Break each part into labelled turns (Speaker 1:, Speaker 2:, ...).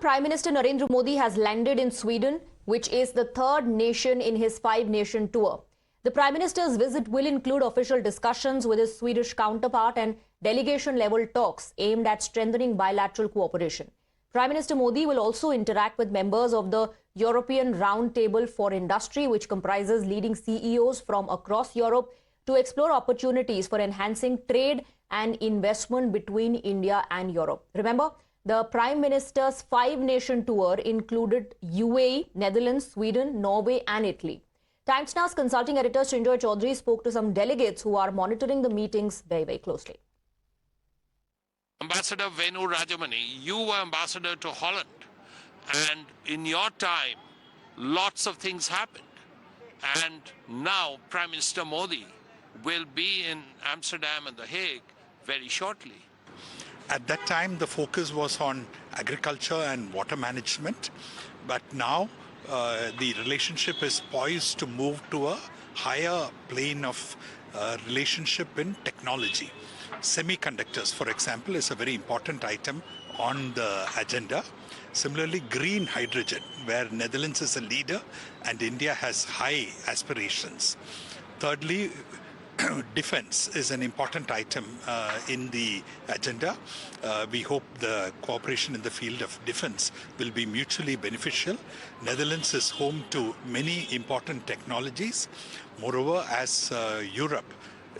Speaker 1: Prime Minister Narendra Modi has landed in Sweden, which is the third nation in his five-nation tour. The Prime Minister's visit will include official discussions with his Swedish counterpart and delegation-level talks aimed at strengthening bilateral cooperation. Prime Minister Modi will also interact with members of the European Roundtable for Industry, which comprises leading CEOs from across Europe, to explore opportunities for enhancing trade and investment between India and Europe. Remember, the Prime Minister's five-nation tour included UAE, Netherlands, Sweden, Norway and Italy. Times Now's consulting editor Srinjoy Chaudhary spoke to some delegates who are monitoring the meetings very, very closely.
Speaker 2: Ambassador Venu Rajamony, you were ambassador to Holland, and in your time, lots of things happened. And now Prime Minister Modi will be in Amsterdam and The Hague very shortly.
Speaker 3: At that time, the focus was on agriculture and water management, but now the relationship is poised to move to a higher plane of relationship in technology. Semiconductors, for example, is a very important item on the agenda. Similarly, green hydrogen, where Netherlands is a leader and India has high aspirations. Thirdly, defense is an important item in the agenda. We hope the cooperation in the field of defense will be mutually beneficial. Netherlands is home to many important technologies. Moreover, as Europe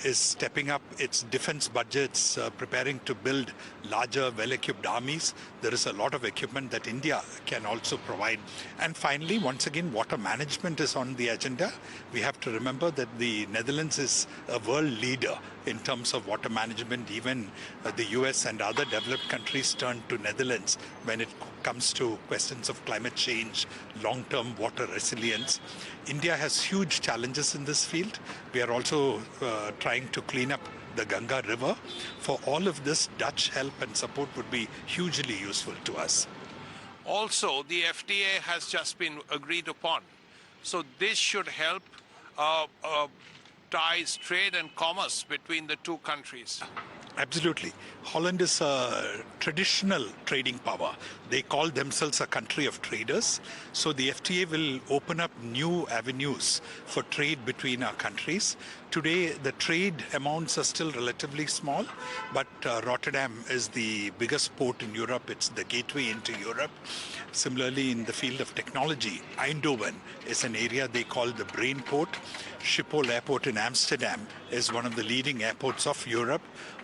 Speaker 3: is stepping up its defense budgets, preparing to build larger, well-equipped armies, there is a lot of equipment that India can also provide. And finally, once again, water management is on the agenda. We have to remember that the Netherlands is a world leader in terms of water management. Even the US and other developed countries turn to Netherlands when it comes to questions of climate change, long-term water resilience. India has huge challenges in this field. We are also trying to clean up the Ganga River. For all of this, Dutch help and support would be hugely useful to us.
Speaker 2: Also, the FTA has just been agreed upon. So this should help ties trade and commerce between the two countries.
Speaker 3: Absolutely. Holland is a traditional trading power. They call themselves a country of traders. So the FTA will open up new avenues for trade between our countries. Today, the trade amounts are still relatively small, but Rotterdam is the biggest port in Europe. It's the gateway into Europe. Similarly, in the field of technology, Eindhoven is an area they call the brain port. Schiphol Airport in Amsterdam is one of the leading airports of Europe.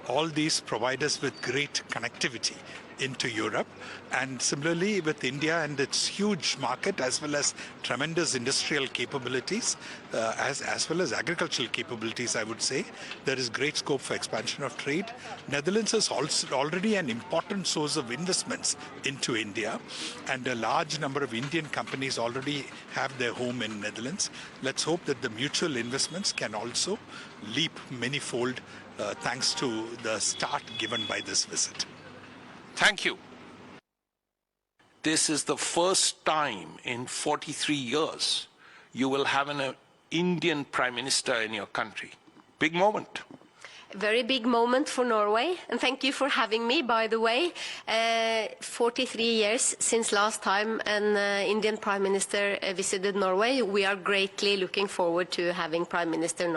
Speaker 3: All these provide us with great connectivity into Europe, and similarly with India and its huge market, as well as tremendous industrial capabilities, as well as agricultural capabilities, I would say, there is great scope for expansion of trade. Netherlands is also already an important source of investments into India, and a large number of Indian companies already have their home in Netherlands. Let's hope that the mutual investments can also leap manyfold thanks to the start given by this visit.
Speaker 2: Thank you. This is the first time in 43 years you will have an Indian Prime Minister in your country. Big moment.
Speaker 4: Very big moment for Norway, and thank you for having me, by the way. 43 years since last time an Indian Prime Minister visited Norway. We are greatly looking forward to having Prime Minister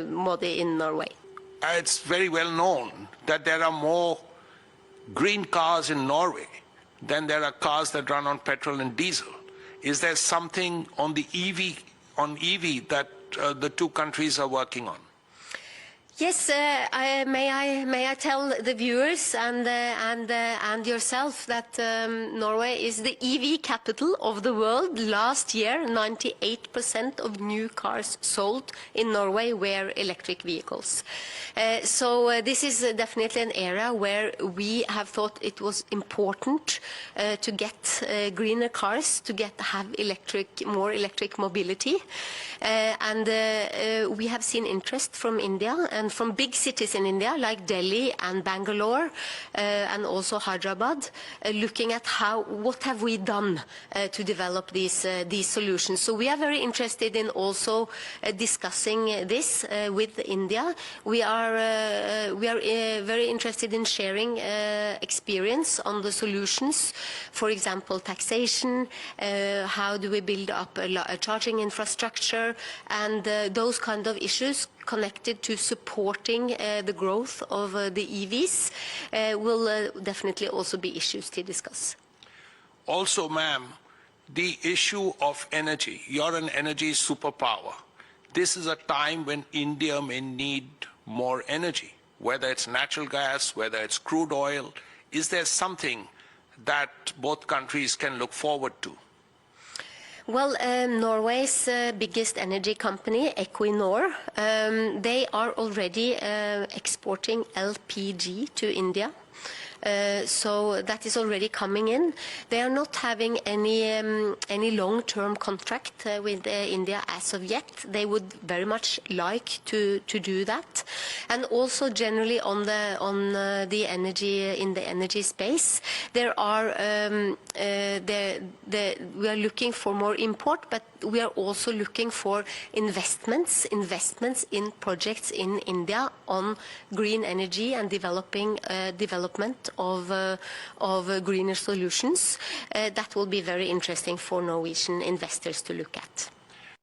Speaker 4: Modi in Norway.
Speaker 2: It's very well known that there are more green cars in Norway than there are cars that run on petrol and diesel. Is there something on the EV that the two countries are working on?
Speaker 4: Yes, may I tell the viewers and yourself that Norway is the EV capital of the world. Last year, 98% of new cars sold in Norway were electric vehicles. So this is definitely an area where we have thought it was important to get greener cars, to have more electric mobility. And we have seen interest from India and from big cities in India like Delhi and Bangalore and also Hyderabad, looking at what have we done to develop these solutions. So we are very interested in also discussing this with India. We are very interested in sharing experience on the solutions. For example, taxation, how do we build up a charging infrastructure, and those kind of issues connected to supporting the growth of the EVs will definitely also be issues to discuss.
Speaker 2: Also, ma'am, the issue of energy. You're an energy superpower. This is a time when India may need more energy, whether it's natural gas, whether it's crude oil. Is there something that both countries can look forward to?
Speaker 4: Well, Norway's biggest energy company, Equinor, they are already exporting LPG to India. So that is already coming in. They are not having any long-term contract with India as of yet. They would very much like to do that, and also generally on the energy in the energy space, there are we are looking for more import, but we are also looking for investments in projects in India on green energy and development of greener solutions. That will be very interesting for Norwegian investors to look at.